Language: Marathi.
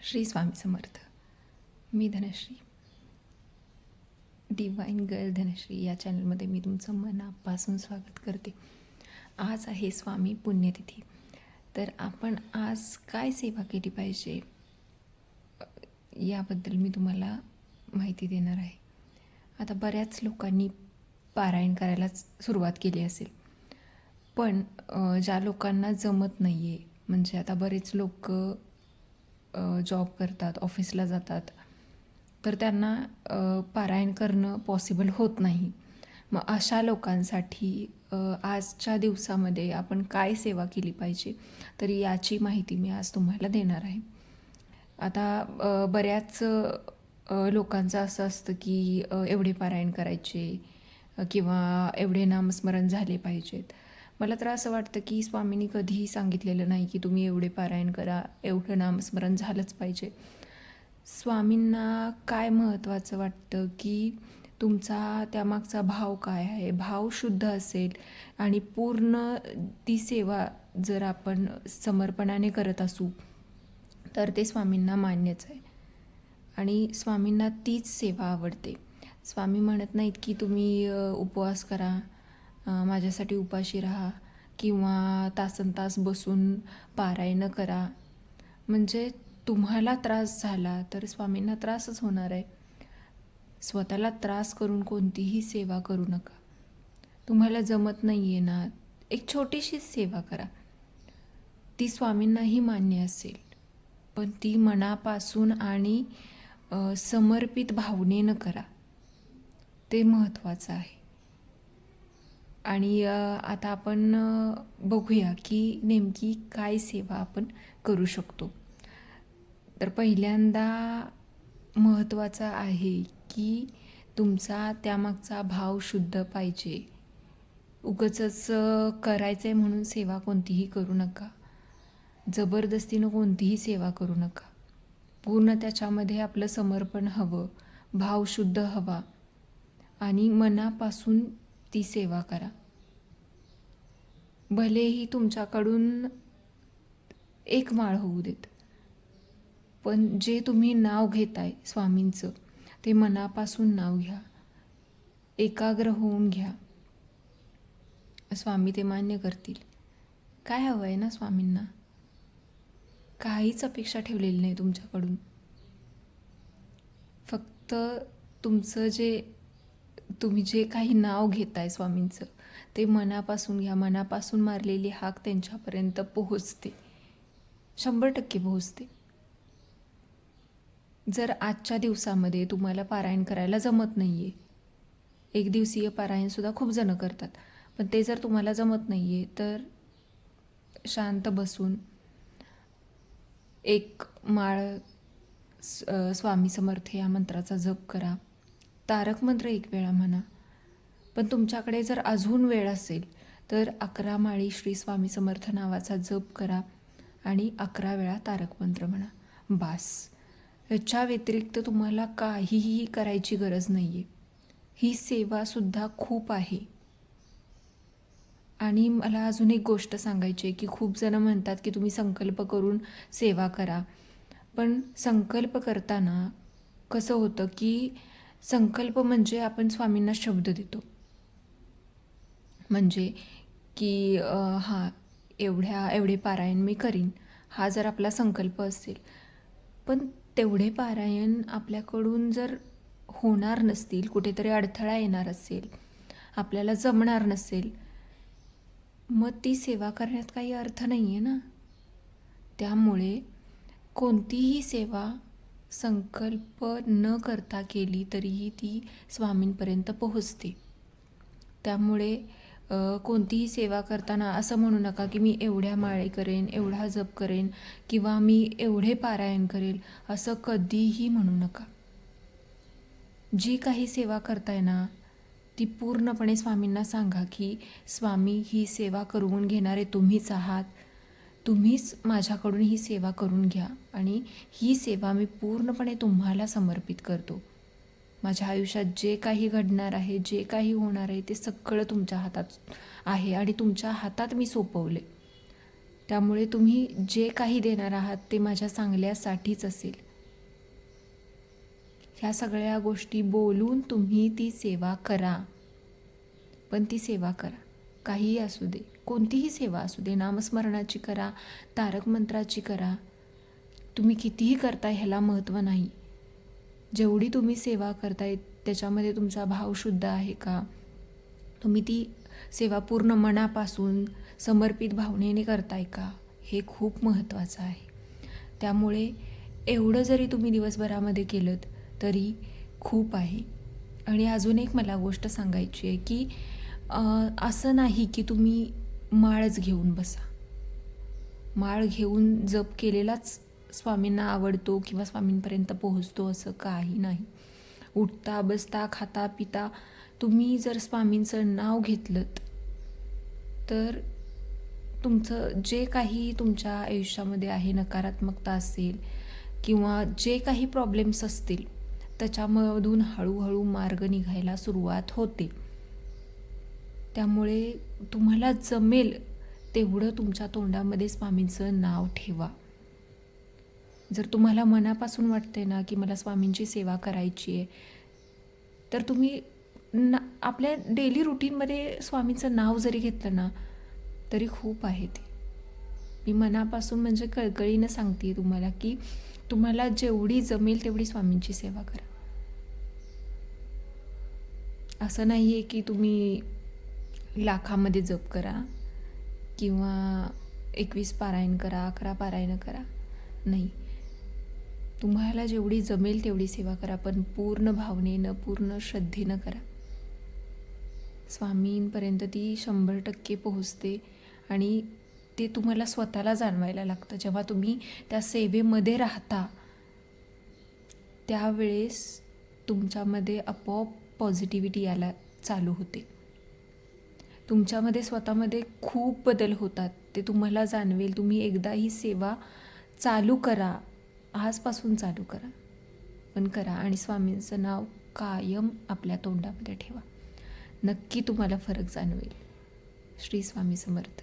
श्री स्वामी समर्थ. मी धनश्री, डिवाइन गर्ल धनश्री या चॅनलमध्ये मी तुमचं मनापासून स्वागत करते. आज आहे स्वामी पुण्यतिथी. तर आपण आज काय सेवा केली पाहिजे याबद्दल मी तुम्हाला माहिती देणार आहे. आता बऱ्याच लोकांनी पारायण करायला सुरुवात केली असेल, पण ज्या लोकांना जमत नाही आहे, म्हणजे आता बरेच लोक जॉब करतात, ऑफिसला जातात, तर त्यांना पारायण करणं पॉसिबल होत नाही. मग अशा लोकांसाठी आजच्या दिवसामध्ये आपण काय सेवा केली पाहिजे, तर याची माहिती मी आज तुम्हाला देणार आहे. आता बऱ्याच लोकांचं असं असतं की एवढे पारायण करायचे किंवा एवढे नामस्मरण झाले पाहिजेत. मला तर असं वाटतं की स्वामींनी कधीही सांगितलेलं नाही की तुम्ही एवढे पारायण करा, एवढं नामस्मरण झालंच पाहिजे. स्वामींना काय महत्त्वाचं वाटतं की तुमचा त्यामागचा भाव काय आहे. भाव शुद्ध असेल आणि पूर्ण ती सेवा जर आपण समर्पणाने करत असू तर ते स्वामींना मान्यच आहे आणि स्वामींना तीच सेवा आवडते. स्वामी म्हणत नाहीत की तुम्ही उपवास करा, माझ्यासाठी उपाशी राहा किंवा तासनतास बसून पारायण करा. म्हणजे तुम्हाला त्रास झाला तर स्वामींना त्रासच होणार आहे. स्वतःला त्रास करून कोणतीही सेवा करू नका. तुम्हाला जमत नाही आहे ना, एक छोटीशी सेवा करा, ती स्वामींनाही मान्य असेल, पण ती मनापासून आणि समर्पित भावनेनं करा, ते महत्त्वाचं आहे. आणि आता आपण बघूया की नेमकी काय सेवा आपण करू शकतो. तर पहिल्यांदा महत्त्वाचं आहे की तुमचा त्यामागचा भाव शुद्ध पाहिजे. उगाचच करायचं आहे म्हणून सेवा कोणतीही करू नका, जबरदस्तीनं कोणतीही सेवा करू नका. पूर्ण त्याच्यामध्ये आपलं समर्पण हवं, भाव शुद्ध हवा आणि मनापासून ती सेवा करा. भलेही तुमच्याकडून एक माळ होऊ देत, पण जे तुम्ही नाव घेताय स्वामींचं ते मनापासून नाव घ्या, एकाग्र होऊन घ्या. स्वामी ते मान्य करतील. काय हवं आहे ना स्वामींना, काहीच अपेक्षा ठेवलेली नाही तुमच्याकडून. फक्त तुमचं तुम्ही जे काही नाव घेताय स्वामींचं ते मनापासून घ्या. मनापासून मारलेली हाक त्यांच्यापर्यंत पोहोचते, 100% पोहोचते. जर आजच्या दिवसामध्ये तुम्हाला पारायण करायला जमत नाही आहे, एक दिवसीय पारायणसुद्धा खूप जणं करतात, पण ते जर तुम्हाला जमत नाही आहे तर शांत बसून एक माळ स्वामी समर्थ या मंत्राचा जप करा. तारक मंत्र 1 वेळा म्हणा. पण तुमच्याकडे जर अजून वेळ असेल तर 11 माळी श्री स्वामी समर्थ नावाचा जप करा आणि 11 वेळा तारक मंत्र म्हणा. बास. याच्या व्यतिरिक्त तुम्हाला काहीही करायची गरज नाही आहे. ही सेवासुद्धा खूप आहे. आणि मला अजून एक गोष्ट सांगायची आहे की खूप जणं म्हणतात की तुम्ही संकल्प करून सेवा करा. पण संकल्प करताना कसं होतं की संकल्प म्हणजे आपण स्वामींना शब्द देतो, म्हणजे की एवढे पारायण मी करीन, हा जर आपला संकल्प असेल. पण तेवढे पारायण आपल्याकडून जर होणार नसतील, कुठेतरी अडथळा येणार असेल, आपल्याला जमणार नसेल, मग ती सेवा करण्यात काही अर्थ नाही आहे ना. त्यामुळे कोणतीही सेवा संकल्प न करता केली तरीही ती स्वामींपर्यंत पोहोचते. त्यामुळे कोणतीही सेवा करताना असं म्हणू नका की मी एवढ्या माळे करेन, एवढा जप करेन किंवा मी एवढे पारायण करेल, असं कधीही म्हणू नका. जी काही सेवा करताय ना ती पूर्णपणे स्वामींना सांगा की स्वामी, ही सेवा करून घेणारे तुम्हीच आहात, तुम्हीच माझ्याकडून ही सेवा करून घ्या आणि ही सेवा मी पूर्णपणे तुम्हाला समर्पित करतो. माझ्या आयुष्यात जे काही घडणार आहे, जे काही होणार आहे, ते सगळं तुमच्या हातात आहे आणि तुमच्या हातात मी सोपवले. त्यामुळे तुम्ही जे काही देणार आहात ते माझ्या चांगल्यासाठीच असेल. ह्या सगळ्या गोष्टी बोलून तुम्ही ती सेवा करा. पण ती सेवा करा, काहीही असू दे, कोणतीही सेवा असू दे. नामस्मरणाची करा, तारक मंत्राची करा, तुम्ही कितीही करताय ह्याला महत्त्व नाही. जेवढी तुम्ही सेवा करताय त्याच्यामध्ये तुमचा भाव शुद्ध आहे का, तुम्ही ती सेवा पूर्ण मनापासून समर्पित भावनेने करताय का, हे खूप महत्त्वाचं आहे. त्यामुळे एवढं जरी तुम्ही दिवसभरामध्ये केलं तरी खूप आहे. आणि अजून एक मला गोष्ट सांगायची आहे की असं नाही की तुम्ही माळच घेऊन बसा. माळ घेऊन जप केलेलाच स्वामींना आवडतो किंवा स्वामींपर्यंत पोहोचतो असं काही नाही. उठता बसता खाता पिता तुम्ही जर स्वामींचं नाव घेतलं तर तुमचं जे काही तुमच्या आयुष्यामध्ये आहे, नकारात्मकता असेल किंवा जे काही प्रॉब्लेम्स असतील त्याच्यामधून हळूहळू मार्ग निघायला सुरुवात होते. त्यामुळे तुम्हाला जमेल तेवढं तुमच्या तोंडामध्ये स्वामींचं नाव ठेवा. जर तुम्हाला मनापासून वाटते ना की मला स्वामींची सेवा करायची आहे, तर तुम्ही आपल्या डेली रुटीनमध्ये स्वामींचं नाव जरी घेतलं ना तरी खूप आहे ते. मी मनापासून म्हणजे कळकळीनं सांगते तुम्हाला की तुम्हाला जेवढी जमेल तेवढी स्वामींची सेवा करा. असं नाही आहे की तुम्ही लाखामध्ये जप करा किंवा 21 पारायण करा, 11 पारायण करा. नाही, तुम्हाला जेवढी जमेल तेवढी सेवा करा, पण पूर्ण भावनेनं, पूर्ण श्रद्धेनं करा. स्वामींपर्यंत ती 100% पोहोचते आणि ते तुम्हाला स्वतःला जाणवायला लागतं. जेव्हा तुम्ही त्या सेवेमध्ये राहता त्यावेळेस तुमच्यामध्ये आपोआप पॉझिटिव्हिटी यायला चालू होते. तुमच्यामध्ये स्वतःमध्ये खूप बदल होतात, ते तुम्हाला जाणवेल. तुम्ही एकदा ही सेवा चालू करा, आजपासून चालू करा, पण करा आणि स्वामींचं नाव कायम आपल्या तोंडामध्ये ठेवा. नक्की तुम्हाला फरक जाणवेल. श्री स्वामी समर्थ.